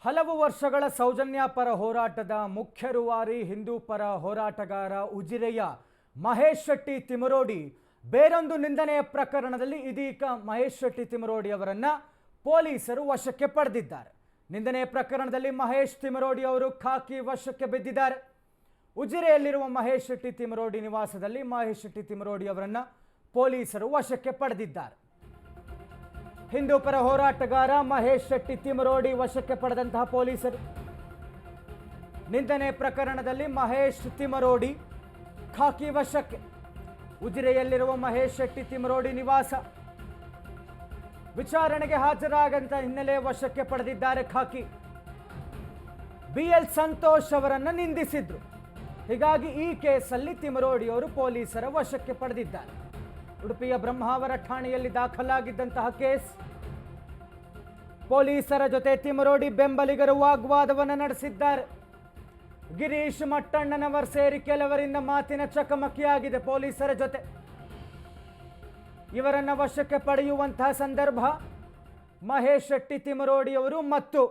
ಹಲವು ವರ್ಷಗಳ ಸೌಜನ್ಯ ಪರ ಹೋರಾಟದ ಮುಖ್ಯ ರೂವಾರಿ ಹಿಂದೂ ಪರ ಹೋರಾಟಗಾರ ಉಜಿರೆಯ ಮಹೇಶ್ ಶೆಟ್ಟಿ ತಿಮರೋಡಿ ಬೇರೊಂದು ನಿಂದನೆಯ ಪ್ರಕರಣದಲ್ಲಿ ಇದೀಗ ಮಹೇಶ್ ಶೆಟ್ಟಿ ತಿಮರೋಡಿ ಅವರನ್ನು ಪೊಲೀಸರು ವಶಕ್ಕೆ ಪಡೆದಿದ್ದಾರೆ. ನಿಂದನೆಯ ಪ್ರಕರಣದಲ್ಲಿ ಮಹೇಶ್ ತಿಮರೋಡಿ ಅವರು ಖಾಕಿ ವಶಕ್ಕೆ ಬಿದ್ದಿದ್ದಾರೆ. ಉಜಿರೆಯಲ್ಲಿರುವ ಮಹೇಶ್ ಶೆಟ್ಟಿ ತಿಮರೋಡಿ ನಿವಾಸದಲ್ಲಿ ಮಹೇಶ್ ಶೆಟ್ಟಿ ತಿಮರೋಡಿ ಅವರನ್ನು ಪೊಲೀಸರು ವಶಕ್ಕೆ ಪಡೆದಿದ್ದಾರೆ. ಹಿಂದೂ ಪರ ಹೋರಾಟಗಾರ ಮಹೇಶ್ ಶೆಟ್ಟಿ ತಿಮರೋಡಿ ವಶಕ್ಕೆ ಪಡೆದಂತಹ ಪೊಲೀಸರು ನಿಂದನೆ ಪ್ರಕರಣದಲ್ಲಿ ಮಹೇಶ್ ತಿಮರೋಡಿ ಖಾಕಿ ವಶಕ್ಕೆ. ಉಜಿರೆಯಲ್ಲಿರುವ ಮಹೇಶ್ ಶೆಟ್ಟಿ ತಿಮರೋಡಿ ನಿವಾಸ ವಿಚಾರಣೆಗೆ ಹಾಜರಾಗಂತ ಹಿನ್ನೆಲೆ ವಶಕ್ಕೆ ಪಡೆದಿದ್ದಾರೆ ಖಾಕಿ. BL ಸಂತೋಷ್ ಅವರನ್ನು ನಿಂದಿಸಿದ್ರು. ಹೀಗಾಗಿ ಈ ಕೇಸಲ್ಲಿ ತಿಮರೋಡಿ ಅವರು ಪೊಲೀಸರ ವಶಕ್ಕೆ ಪಡೆದಿದ್ದಾರೆ. ಉಡುಪಿಯ ಬ್ರಹ್ಮಾವರ ಠಾಣೆಯಲ್ಲಿ ದಾಖಲಾಗಿದ್ದಂತಹ ಕೇಸ್. ಪೊಲೀಸರ ಜೊತೆ ತಿಮರೋಡಿ ಬೆಂಬಲಿಗರು ವಾಗ್ವಾದವನ್ನು ನಡೆಸಿದ್ದಾರೆ. ಗಿರೀಶ್ ಮಟ್ಟಣ್ಣನವರ್ ಸೇರಿ ಕೆಲವರಿಂದ ಮಾತಿನ ಚಕಮಕಿಯಾಗಿದೆ ಪೊಲೀಸರ ಜೊತೆ. ಇವರನ್ನು ವಶಕ್ಕೆ ಪಡೆಯುವಂತಹ ಸಂದರ್ಭ ಮಹೇಶ್ ಶೆಟ್ಟಿ ತಿಮರೋಡಿ ಅವರು ಮತ್ತು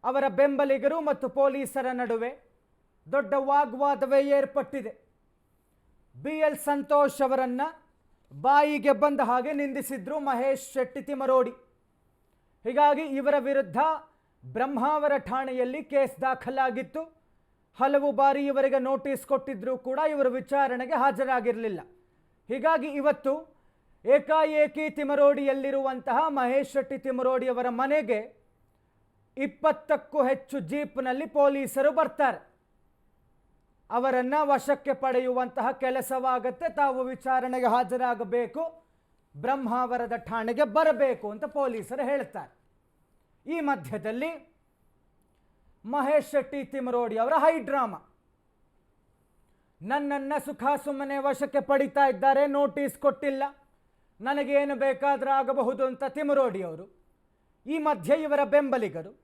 ಅವರ ಬೆಂಬಲಿಗರು ಮತ್ತು ಪೊಲೀಸರ ನಡುವೆ ದೊಡ್ಡ ವಾಗ್ವಾದವೇ ಏರ್ಪಟ್ಟಿದೆ. BL ಸಂತೋಷ್ ಅವರನ್ನು ಬಾಯಿಗೆ ಬಂದ ಹಾಗೆ ನಿಂದಿಸಿದ್ರು ಮಹೇಶ್ ಶೆಟ್ಟಿ ತಿಮರೋಡಿ. ಹೀಗಾಗಿ ಇವರ ವಿರುದ್ಧ ಬ್ರಹ್ಮಾವರ ಠಾಣೆಯಲ್ಲಿ ಕೇಸ್ ದಾಖಲಾಗಿತ್ತು. ಹಲವು ಬಾರಿ ಇವರಿಗೆ ನೋಟಿಸ್ ಕೊಟ್ಟಿದ್ರೂ ಕೂಡ ಇವರು ವಿಚಾರಣೆಗೆ ಹಾಜರಾಗಿರಲಿಲ್ಲ. ಹೀಗಾಗಿ ಇವತ್ತು ಏಕಾಏಕಿ ತಿಮರೋಡಿಯಲ್ಲಿರುವಂತಹ ಮಹೇಶ್ ಶೆಟ್ಟಿ ತಿಮರೋಡಿ ಅವರ ಮನೆಗೆ 20ಕ್ಕೂ ಹೆಚ್ಚು ಜೀಪ್ನಲ್ಲಿ ಪೊಲೀಸರು ಬರ್ತಾರೆ. ಅವರನ್ನು ವಶಕ್ಕೆ ಪಡೆಯುವಂತಹ ಕೆಲಸವಾಗತ್ತೆ. ತಾವು ವಿಚಾರಣೆಗೆ ಹಾಜರಾಗಬೇಕು, ಬ್ರಹ್ಮಾವರದ ಠಾಣೆಗೆ ಬರಬೇಕು ಅಂತ ಪೊಲೀಸರು ಹೇಳ್ತಾರೆ. ಈ ಮಧ್ಯದಲ್ಲಿ ಮಹೇಶ್ ಶೆಟ್ಟಿ ತಿಮರೋಡಿ ಅವರ ಹೈ ಡ್ರಾಮಾ. ನನ್ನನ್ನು ಸುಮ್ಮನೆ ವಶಕ್ಕೆ ಪಡಿತಾ ಇದ್ದಾರೆ, ನೋಟಿಸ್ ಕೊಟ್ಟಿಲ್ಲ, ನನಗೇನು ಬೇಕಾದರೂ ಆಗಬಹುದು ಅಂತ ತಿಮರೋಡಿ ಅವರು. ಈ ಮಧ್ಯೆ ಇವರ ಬೆಂಬಲಿಗರು,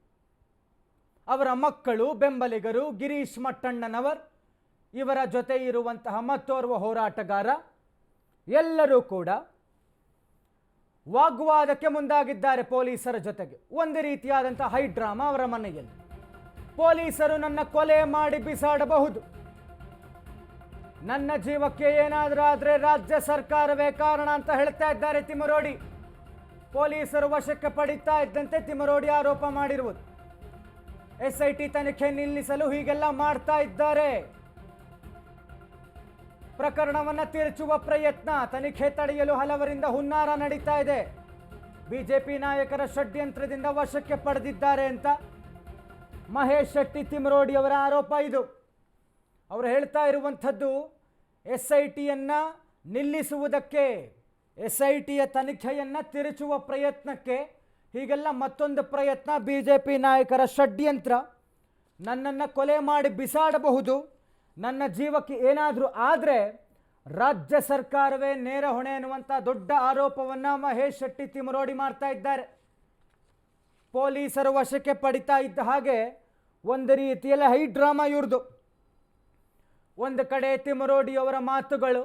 ಅವರ ಮಕ್ಕಳು ಬೆಂಬಲಿಗರು ಗಿರೀಶ್ ಮಟ್ಟಣ್ಣನವರ್, ಇವರ ಜೊತೆ ಇರುವಂತಹ ಮತ್ತೋರ್ವ ಹೋರಾಟಗಾರ ಎಲ್ಲರೂ ಕೂಡ ವಾಗ್ವಾದಕ್ಕೆ ಮುಂದಾಗಿದ್ದಾರೆ ಪೊಲೀಸರ ಜೊತೆಗೆ. ಒಂದು ರೀತಿಯಾದಂತಹ ಹೈ ಡ್ರಾಮಾ ಅವರ ಮನೆಯಲ್ಲಿ. ಪೊಲೀಸರು ನನ್ನ ಕೊಲೆ ಮಾಡಿ ಬಿಸಾಡಬಹುದು, ನನ್ನ ಜೀವಕ್ಕೆ ಏನಾದರೂ ಆದರೆ ರಾಜ್ಯ ಸರ್ಕಾರವೇ ಕಾರಣ ಅಂತ ಹೇಳ್ತಾ ಇದ್ದಾರೆ ತಿಮರೋಡಿ. ಪೊಲೀಸರು ವಶಕ್ಕೆ ಪಡಿತಾ ಇದ್ದಂತೆ ತಿಮರೋಡಿ ಆರೋಪ ಮಾಡಿರುವುದು. SIT ತನಿಖೆ ನಿಲ್ಲಿಸಲು ಹೀಗೆಲ್ಲ ಮಾಡ್ತಾ ಇದ್ದಾರೆ. ಪ್ರಕರಣವನ್ನು ತಿರುಚುವ ಪ್ರಯತ್ನ, ತನಿಖೆ ತಡೆಯಲು ಹಲವರಿಂದ ಹುನ್ನಾರ ನಡೀತಾ ಇದೆ. BJP ನಾಯಕರ ಷಡ್ಯಂತ್ರದಿಂದ ವಶಕ್ಕೆ ಪಡೆದಿದ್ದಾರೆ ಅಂತ ಮಹೇಶ್ ಶೆಟ್ಟಿ ತಿಮರೋಡಿ ಅವರ ಆರೋಪ ಇದು. ಅವರು ಹೇಳ್ತಾ ಇರುವಂಥದ್ದು SITಯನ್ನು ನಿಲ್ಲಿಸುವುದಕ್ಕೆ, SITಯ ತನಿಖೆಯನ್ನು ತಿರುಚುವ ಪ್ರಯತ್ನಕ್ಕೆ ಹೀಗೆಲ್ಲ ಮತ್ತೊಂದು ಪ್ರಯತ್ನ, BJP ನಾಯಕರ ಷಡ್ಯಂತ್ರ, ನನ್ನನ್ನು ಕೊಲೆ ಮಾಡಿ ಬಿಸಾಡಬಹುದು, ನನ್ನ ಜೀವಕ್ಕೆ ಏನಾದರೂ ಆದರೆ ರಾಜ್ಯ ಸರ್ಕಾರವೇ ನೇರ ಹೊಣೆ ಅನ್ನುವಂಥ ದೊಡ್ಡ ಆರೋಪವನ್ನು ಮಹೇಶ್ ಶೆಟ್ಟಿ ತಿಮರೋಡಿ ಮಾಡ್ತಾ ಇದ್ದಾರೆ. ಪೊಲೀಸರು ವಶಕ್ಕೆ ಪಡಿತಾ ಇದ್ದ ಹಾಗೆ ಒಂದು ರೀತಿಯಲ್ಲಿ ಹೈ ಡ್ರಾಮಾ ಇವ್ರದು. ಒಂದು ಕಡೆ ತಿಮರೋಡಿ ಅವರ ಮಾತುಗಳು,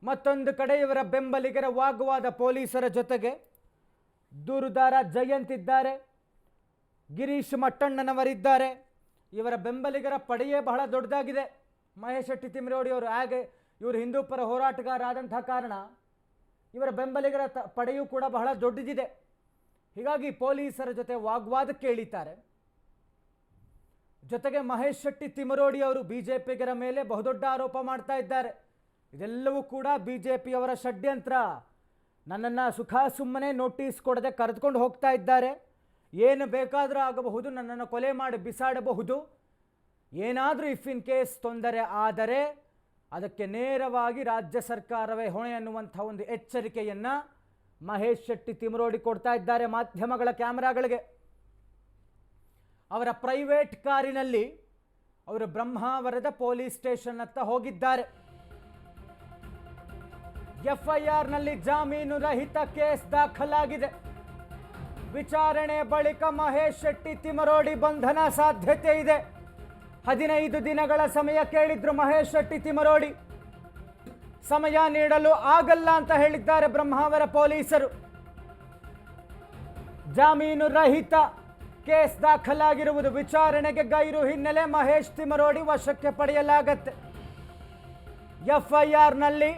ಮತ್ತೊಂದು ಕಡೆ ಇವರ ಬೆಂಬಲಿಗರ ವಾಗ್ವಾದ ಪೊಲೀಸರ ಜೊತೆಗೆ. ದೂರುದಾರ ಜಯಂತ್ ಇದ್ದಾರೆ, ಗಿರೀಶ್ ಮಟ್ಟಣ್ಣನವರಿದ್ದಾರೆ. ಇವರ ಬೆಂಬಲಿಗರ ಪಡೆಯೇ ಬಹಳ ದೊಡ್ಡದಾಗಿದೆ. ಮಹೇಶ್ ಶೆಟ್ಟಿ ತಿಮರೋಡಿ ಅವರು ಹಾಗೆ ಇವರು ಹಿಂದೂ ಪರ ಹೋರಾಟಗಾರ ಆದಂತಹ ಕಾರಣ ಇವರ ಬೆಂಬಲಿಗರ ಪಡೆಯೂ ಕೂಡ ಬಹಳ ದೊಡ್ಡದಿದೆ. ಹೀಗಾಗಿ ಪೊಲೀಸರ ಜೊತೆ ವಾಗ್ವಾದಕ್ಕೆ ಇಳಿತಾರೆ. ಜೊತೆಗೆ ಮಹೇಶ್ ಶೆಟ್ಟಿ ತಿಮರೋಡಿ ಅವರು BJPಗರ ಮೇಲೆ ಬಹುದೊಡ್ಡ ಆರೋಪ ಮಾಡ್ತಾ ಇದ್ದಾರೆ. ಇದೆಲ್ಲವೂ ಕೂಡ BJPಯವರ ಷಡ್ಯಂತ್ರ. ನನ್ನನ್ನು ಸುಮ್ಮನೆ ನೋಟಿಸ್ ಕೊಡದೆ ಕರೆದುಕೊಂಡು ಹೋಗ್ತಾ ಇದ್ದಾರೆ, ಏನು ಬೇಕಾದರೂ ಆಗಬಹುದು, ನನ್ನನ್ನು ಕೊಲೆ ಮಾಡಿ ಬಿಸಾಡಬಹುದು, ಏನಾದರೂ ಇಫ್ ಇನ್ ಕೇಸ್ ತೊಂದರೆ ಆದರೆ ಅದಕ್ಕೆ ನೇರವಾಗಿ ರಾಜ್ಯ ಸರ್ಕಾರವೇ ಹೊಣೆ ಅನ್ನುವಂಥ ಒಂದು ಎಚ್ಚರಿಕೆಯನ್ನು ಮಹೇಶ್ ಶೆಟ್ಟಿ ತಿಮರೋಡಿ ಕೊಡ್ತಾ ಇದ್ದಾರೆ ಮಾಧ್ಯಮಗಳ ಕ್ಯಾಮರಾಗಳಿಗೆ. ಅವರ ಪ್ರೈವೇಟ್ ಕಾರಿನಲ್ಲಿ ಅವರು ಬ್ರಹ್ಮಾವರದ ಪೊಲೀಸ್ ಸ್ಟೇಷನ್ ಹತ್ತ ಹೋಗಿದ್ದಾರೆ. FIRನಲ್ಲಿ ಜಾಮೀನು ರಹಿತ ಕೇಸ್ ದಾಖಲಾಗಿದೆ. ವಿಚಾರಣೆ ಬಳಿಕ ಮಹೇಶ್ ಶೆಟ್ಟಿ ತಿಮರೋಡಿ ಬಂಧನ ಸಾಧ್ಯತೆ ಇದೆ. 15 ದಿನಗಳ ಸಮಯ ಕೇಳಿದ್ರು ಮಹೇಶ್ ಶೆಟ್ಟಿ ತಿಮರೋಡಿ. ಸಮಯ ನೀಡಲು ಆಗಲ್ಲ ಅಂತ ಹೇಳಿದ್ದಾರೆ ಬ್ರಹ್ಮಾವರ ಪೊಲೀಸರು. ಜಾಮೀನು ರಹಿತ ಕೇಸ್ ದಾಖಲಾಗಿರುವುದು. ವಿಚಾರಣೆಗೆ ಗೈರು ಹಿನ್ನೆಲೆ ಮಹೇಶ್ ತಿಮರೋಡಿ ವಶಕ್ಕೆ ಪಡೆಯಲಾಗತ್ತೆ. ಎಫ್ಐಆರ್ನಲ್ಲಿ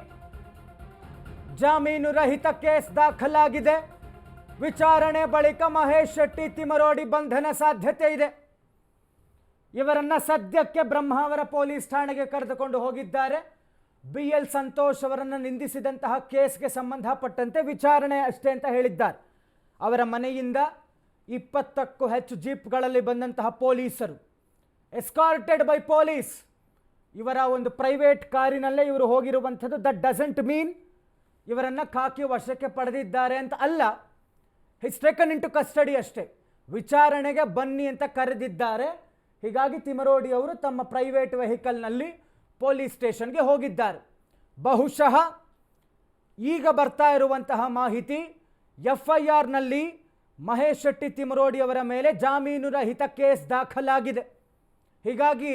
ಜಾಮೀನು ರಹಿತ ಕೇಸ್ ದಾಖಲಾಗಿದೆ. ವಿಚಾರಣೆ ಬಳಿಕ ಮಹೇಶ್ ಶೆಟ್ಟಿ ತಿಮರೋಡಿ ಬಂಧನ ಸಾಧ್ಯತೆ ಇದೆ. ಇವರನ್ನ ಸದ್ಯಕ್ಕೆ ಬ್ರಹ್ಮಾವರ ಪೊಲೀಸ್ ಠಾಣೆಗೆ ಕರೆದುಕೊಂಡು ಹೋಗಿದ್ದಾರೆ. BL ಸಂತೋಷ್ ಅವರನ್ನು ನಿಂದಿಸಿದಂತಹ ಕೇಸ್ಗೆ ಸಂಬಂಧಪಟ್ಟಂತೆ ವಿಚಾರಣೆ ಅಷ್ಟೇ ಅಂತ ಹೇಳಿದ್ದಾರೆ. ಅವರ ಮನೆಯಿಂದ 20ಕ್ಕೂ ಹೆಚ್ಚು ಜೀಪ್ಗಳಲ್ಲಿ ಬಂದಂತಹ ಪೊಲೀಸರು, ಎಸ್ಕಾರ್ಟೆಡ್ ಬೈ ಪೊಲೀಸ್, ಇವರ ಒಂದು ಪ್ರೈವೇಟ್ ಕಾರಿನಲ್ಲೇ ಇವರು ಹೋಗಿರುವಂಥದ್ದು. ದಟ್ ಡಸಂಟ್ ಮೀನ್ ಇವರನ್ನು ಖಾಕಿ ವಶಕ್ಕೆ ಪಡೆದಿದ್ದಾರೆ ಅಂತ ಅಲ್ಲ. His taken into custody ಅಷ್ಟೇ. ವಿಚಾರಣೆಗೆ ಬನ್ನಿ ಅಂತ ಕರೆದಿದ್ದಾರೆ. ಹೀಗಾಗಿ ತಿಮರೋಡಿ ಅವರು ತಮ್ಮ ಪ್ರೈವೇಟ್ ವೆಹಿಕಲ್ನಲ್ಲಿ ಪೊಲೀಸ್ ಸ್ಟೇಷನ್ಗೆ ಹೋಗಿದ್ದಾರೆ. ಬಹುಶಃ ಈಗ ಬರ್ತಾ ಇರುವಂತಹ ಮಾಹಿತಿ, ಎಫ್ಐಆರ್ನಲ್ಲಿ ಮಹೇಶ್ ಶೆಟ್ಟಿ ತಿಮರೋಡಿ ಅವರ ಮೇಲೆ ಜಾಮೀನು ರಹಿತ ಕೇಸ್ ದಾಖಲಾಗಿದೆ. ಹೀಗಾಗಿ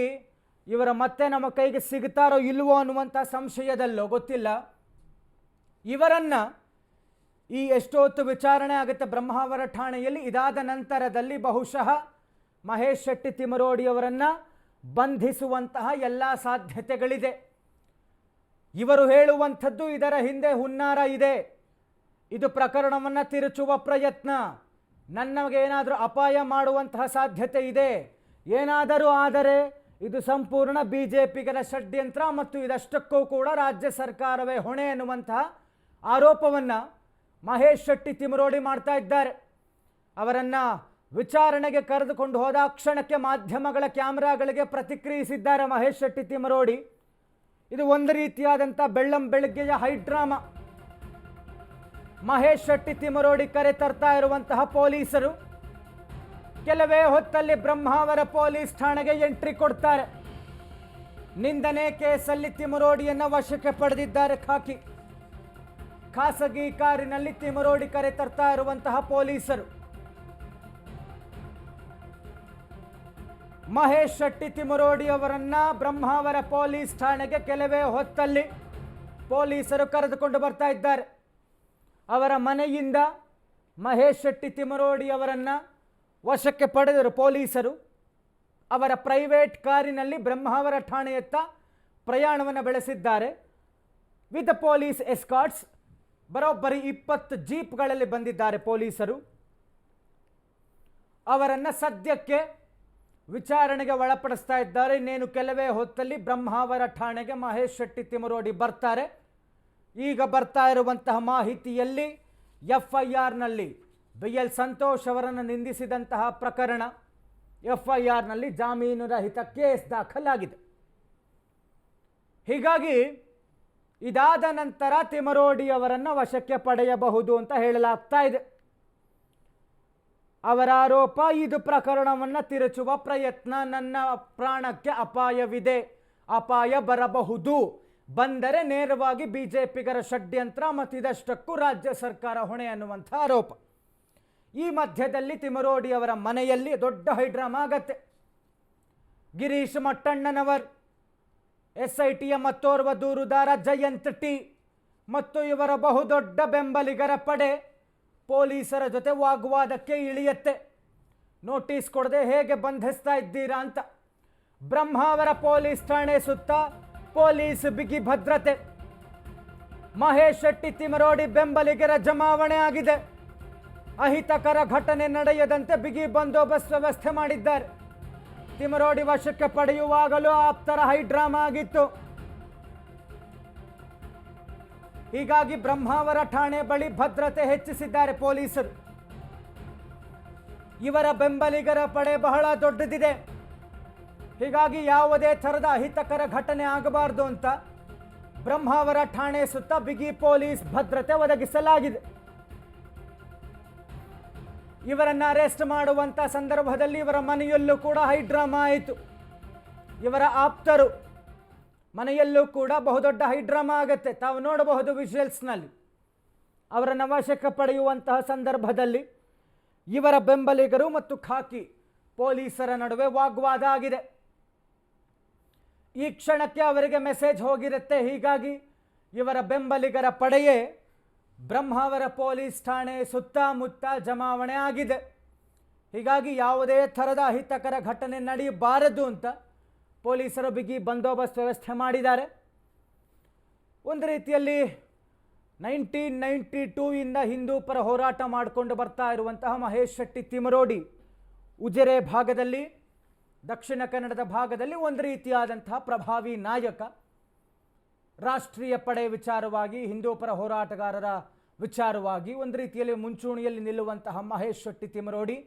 ಇವರ ಮತ್ತೆ ನಮ್ಮ ಕೈಗೆ ಸಿಗ್ತಾರೋ ಇಲ್ವೋ ಅನ್ನುವಂಥ ಸಂಶಯದಲ್ಲೋ ಗೊತ್ತಿಲ್ಲ, ಇವರನ್ನು ಈ ಎಷ್ಟೊತ್ತು ವಿಚಾರಣೆ ಆಗುತ್ತೆ ಬ್ರಹ್ಮಾವರ ಠಾಣೆಯಲ್ಲಿ. ಇದಾದ ನಂತರದಲ್ಲಿ ಬಹುಶಃ ಮಹೇಶ್ ಶೆಟ್ಟಿ ತಿಮರೋಡಿ ಅವರನ್ನು ಬಂಧಿಸುವಂತಹ ಎಲ್ಲ ಸಾಧ್ಯತೆಗಳಿದೆ. ಇವರು ಹೇಳುವಂಥದ್ದು ಇದರ ಹಿಂದೆ ಹುನ್ನಾರ ಇದೆ, ಇದು ಪ್ರಕರಣವನ್ನು ತಿರುಚುವ ಪ್ರಯತ್ನ, ನನ್ನಗೇನಾದರೂ ಅಪಾಯ ಮಾಡುವಂತಹ ಸಾಧ್ಯತೆ ಇದೆ, ಏನಾದರೂ ಆದರೆ ಇದು ಸಂಪೂರ್ಣ BJPಗರ ಷಡ್ಯಂತ್ರ ಮತ್ತು ಇದಷ್ಟಕ್ಕೂ ಕೂಡ ರಾಜ್ಯ ಸರ್ಕಾರವೇ ಹೊಣೆ ಎನ್ನುವಂತಹ ಆರೋಪವನ್ನು ಮಹೇಶ್ ಶೆಟ್ಟಿ ತಿಮರೋಡಿ ಮಾಡ್ತಾ ಇದ್ದಾರೆ. ಅವರನ್ನು ವಿಚಾರಣೆಗೆ ಕರೆದುಕೊಂಡು ಹೋದ ಕ್ಷಣಕ್ಕೆ ಮಾಧ್ಯಮಗಳ ಕ್ಯಾಮ್ರಾಗಳಿಗೆ ಪ್ರತಿಕ್ರಿಯಿಸಿದ್ದಾರೆ ಮಹೇಶ್ ಶೆಟ್ಟಿ ತಿಮರೋಡಿ. ಇದು ಒಂದು ರೀತಿಯಾದಂಥ ಬೆಳ್ಳಂ ಬೆಳಗ್ಗೆಯ ಹೈಡ್ರಾಮಾ. ಮಹೇಶ್ ಶೆಟ್ಟಿ ತಿಮರೋಡಿ ಕರೆ ತರ್ತಾ ಇರುವಂತಹ ಪೊಲೀಸರು ಕೆಲವೇ ಹೊತ್ತಲ್ಲಿ ಬ್ರಹ್ಮಾವರ ಪೊಲೀಸ್ ಠಾಣೆಗೆ ಎಂಟ್ರಿ ಕೊಡ್ತಾರೆ. ನಿಂದನೆ ಕೇಸಲ್ಲಿ ತಿಮರೋಡಿಯನ್ನು ವಶಕ್ಕೆ ಪಡೆದಿದ್ದಾರೆ ಖಾಕಿ. ಖಾಸಗಿ ಕಾರಿನಲ್ಲಿ ತಿಮರೋಡಿ ಕರೆ ತರ್ತಾ ಇರುವಂತಹ ಪೊಲೀಸರು. ಮಹೇಶ್ ಶೆಟ್ಟಿ ತಿಮರೋಡಿ ಅವರನ್ನ ಬ್ರಹ್ಮಾವರ ಪೊಲೀಸ್ ಠಾಣೆಗೆ ಕೆಲವೇ ಹೊತ್ತಲ್ಲಿ ಪೊಲೀಸರು ಕರೆದುಕೊಂಡು ಬರ್ತಾ ಇದ್ದಾರೆ. ಅವರ ಮನೆಯಿಂದ ಮಹೇಶ್ ಶೆಟ್ಟಿ ತಿಮರೋಡಿ ಅವರನ್ನು ವಶಕ್ಕೆ ಪಡೆದರು ಪೊಲೀಸರು. ಅವರ ಪ್ರೈವೇಟ್ ಕಾರಿನಲ್ಲಿ ಬ್ರಹ್ಮಾವರ ಠಾಣೆಯತ್ತ ಪ್ರಯಾಣವನ್ನು ಬೆಳೆಸಿದ್ದಾರೆ. ವಿತ್ ಪೊಲೀಸ್ ಎಸ್ಕಾರ್ಟ್ಸ್ ಬರೋಬ್ಬರಿ 20 ಜೀಪ್ಗಳಲ್ಲಿ ಬಂದಿದ್ದಾರೆ ಪೊಲೀಸರು. ಅವರನ್ನು ಸದ್ಯಕ್ಕೆ ವಿಚಾರಣೆಗೆ ಒಳಪಡಿಸ್ತಾ ಇದ್ದಾರೆ. ಇನ್ನೇನು ಕೆಲವೇ ಹೊತ್ತಲ್ಲಿ ಬ್ರಹ್ಮಾವರ ಠಾಣೆಗೆ ಮಹೇಶ್ ಶೆಟ್ಟಿ ತಿಮರೋಡಿ ಬರ್ತಾರೆ. ಈಗ ಬರ್ತಾ ಇರುವಂತಹ ಮಾಹಿತಿಯಲ್ಲಿ ಎಫ್ಐಆರ್ನಲ್ಲಿ BL ಸಂತೋಷ್ ಅವರನ್ನು ನಿಂದಿಸಿದಂತಹ ಪ್ರಕರಣ, ಎಫ್ಐಆರ್ನಲ್ಲಿ ಜಾಮೀನು ರಹಿತ ಕೇಸ್ ದಾಖಲಾಗಿದೆ. ಹೀಗಾಗಿ ಇದಾದ ನಂತರ ತಿಮರೋಡಿ ಅವರನ್ನು ವಶಕ್ಕೆ ಪಡೆಯಬಹುದು ಅಂತ ಹೇಳಲಾಗ್ತಾ ಇದೆ. ಅವರ ಆರೋಪ, ಇದು ಪ್ರಕರಣವನ್ನು ತಿರುಚುವ ಪ್ರಯತ್ನ, ನನ್ನ ಪ್ರಾಣಕ್ಕೆ ಅಪಾಯವಿದೆ, ಅಪಾಯ ಬರಬಹುದು, ಬಂದರೆ ನೇರವಾಗಿ BJPಗರ ಷಡ್ಯಂತ್ರ ಮತ್ತು ಇದಷ್ಟಕ್ಕೂ ರಾಜ್ಯ ಸರ್ಕಾರ ಹೊಣೆ ಅನ್ನುವಂಥ ಆರೋಪ. ಈ ಮಧ್ಯದಲ್ಲಿ ತಿಮರೋಡಿ ಅವರ ಮನೆಯಲ್ಲಿ ದೊಡ್ಡ ಹೈಡ್ರಾಮಾ ಆಗತ್ತೆ. ಗಿರೀಶ್ ಮಟ್ಟಣ್ಣನವರ್, SITಯ ಮತ್ತೋರ್ವ ದೂರುದಾರ ಜಯಂತ್ T ಮತ್ತು ಇವರ ಬಹುದೊಡ್ಡ ಬೆಂಬಲಿಗರ ಪಡೆ ಪೊಲೀಸರ ಜೊತೆ ವಾಗ್ವಾದಕ್ಕೆ ಇಳಿಯತ್ತೆ. ನೋಟಿಸ್ ಕೊಡದೆ ಹೇಗೆ ಬಂಧಿಸ್ತಾ ಇದ್ದೀರಾ ಅಂತ. ಬ್ರಹ್ಮಾವರ ಪೊಲೀಸ್ ಠಾಣೆ ಸುತ್ತ ಪೊಲೀಸ್ ಬಿಗಿ ಭದ್ರತೆ. ಮಹೇಶ್ ಶೆಟ್ಟಿ ತಿಮರೋಡಿ ಬೆಂಬಲಿಗರ ಜಮಾವಣೆ ಆಗಿದೆ. ಅಹಿತಕರ ಘಟನೆ ನಡೆಯದಂತೆ ಬಿಗಿ ಬಂದೋಬಸ್ತ್ ವ್ಯವಸ್ಥೆ ಮಾಡಿದ್ದಾರೆ. ತಿಮರೋಡಿ ವಶಕ್ಕೆ ಪಡೆಯುವಾಗಲೂ ಆಪ್ತರ ಹೈಡ್ರಾಮಾ ಆಗಿತ್ತು. ಹೀಗಾಗಿ ಬ್ರಹ್ಮಾವರ ಠಾಣೆ ಬಳಿ ಭದ್ರತೆ ಹೆಚ್ಚಿಸಿದ್ದಾರೆ ಪೊಲೀಸರು. ಇವರ ಬೆಂಬಲಿಗರ ಪಡೆ ಬಹಳ ದೊಡ್ಡದಿದೆ. ಹೀಗಾಗಿ ಯಾವುದೇ ಥರದ ಅಹಿತಕರ ಘಟನೆ ಆಗಬಾರದು ಅಂತ ಬ್ರಹ್ಮಾವರ ಠಾಣೆ ಸುತ್ತ ಬಿಗಿ ಪೊಲೀಸ್ ಭದ್ರತೆ ಒದಗಿಸಲಾಗಿದೆ. ಇವರನ್ನು ಅರೆಸ್ಟ್ ಮಾಡುವಂಥ ಸಂದರ್ಭದಲ್ಲಿ ಇವರ ಮನೆಯಲ್ಲೂ ಕೂಡ ಹೈಡ್ರಾಮಾ ಆಯಿತು. ಇವರ ಆಪ್ತರು ಮನೆಯಲ್ಲೂ ಕೂಡ ಬಹುದೊಡ್ಡ ಹೈಡ್ರಾಮಾ ಆಗುತ್ತೆ. ತಾವು ನೋಡಬಹುದು ವಿಜುವಲ್ಸ್ನಲ್ಲಿ. ಅವರನ್ನು ವಶಕ್ಕೆ ಪಡೆಯುವಂತಹ ಸಂದರ್ಭದಲ್ಲಿ ಇವರ ಬೆಂಬಲಿಗರು ಮತ್ತು ಖಾಕಿ ಪೊಲೀಸರ ನಡುವೆ ವಾಗ್ವಾದ ಆಗಿದೆ. ಈ ಕ್ಷಣಕ್ಕೆ ಅವರಿಗೆ ಮೆಸೇಜ್ ಹೋಗಿರುತ್ತೆ. ಹೀಗಾಗಿ ಇವರ ಬೆಂಬಲಿಗರ ಪಡೆಯೇ ಬ್ರಹ್ಮಾವರ ಪೊಲೀಸ್ ಠಾಣೆ ಸುತ್ತಮುತ್ತ ಜಮಾವಣೆ ಆಗಿದೆ. ಹೀಗಾಗಿ ಯಾವುದೇ ಥರದ ಅಹಿತಕರ ಘಟನೆ ನಡೆಯಬಾರದು ಅಂತ ಪೊಲೀಸರು ಬಿಗಿ ಬಂದೋಬಸ್ತ್ ವ್ಯವಸ್ಥೆ ಮಾಡಿದ್ದಾರೆ. ಒಂದು ರೀತಿಯಲ್ಲಿ 1992 ಇಂದ ಹಿಂದೂ ಪರ ಹೋರಾಟ ಮಾಡಿಕೊಂಡು ಬರ್ತಾ ಇರುವಂತಹ ಮಹೇಶ್ ಶೆಟ್ಟಿ ತಿಮರೋಡಿ ಉಜಿರೆ ಭಾಗದಲ್ಲಿ, ದಕ್ಷಿಣ ಕನ್ನಡದ ಭಾಗದಲ್ಲಿ ಒಂದು ರೀತಿಯಾದಂತಹ ಪ್ರಭಾವಿ ನಾಯಕ. ರಾಷ್ಟ್ರೀಯ ಪಡೆ ವಿಚಾರವಾಗಿ, ಹಿಂದೂ ಪರ ಹೋರಾಟಗಾರರ ವಿಚಾರವಾಗಿ ಒಂದು ರೀತಿಯಲ್ಲಿ ಮುಂಚೂಣಿಯಲ್ಲಿ ನಿಲ್ಲುವಂತಹ ಮಹೇಶ್ ಶೆಟ್ಟಿ ತಿಮರೋಡಿ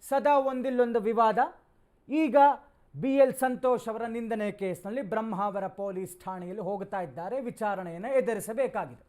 ಸದಾ ಒಂದಿಲ್ಲೊಂದು ವಿವಾದ. ಈಗ BL ಸಂತೋಷ್ ಅವರ ನಿಂದನೆ ಕೇಸ್ನಲ್ಲಿ ಬ್ರಹ್ಮಾವರ ಪೊಲೀಸ್ ಠಾಣೆಯಲ್ಲಿ ಹೋಗ್ತಾ ಇದ್ದಾರೆ, ವಿಚಾರಣೆಯನ್ನು ಎದುರಿಸಬೇಕಾಗಿದೆ.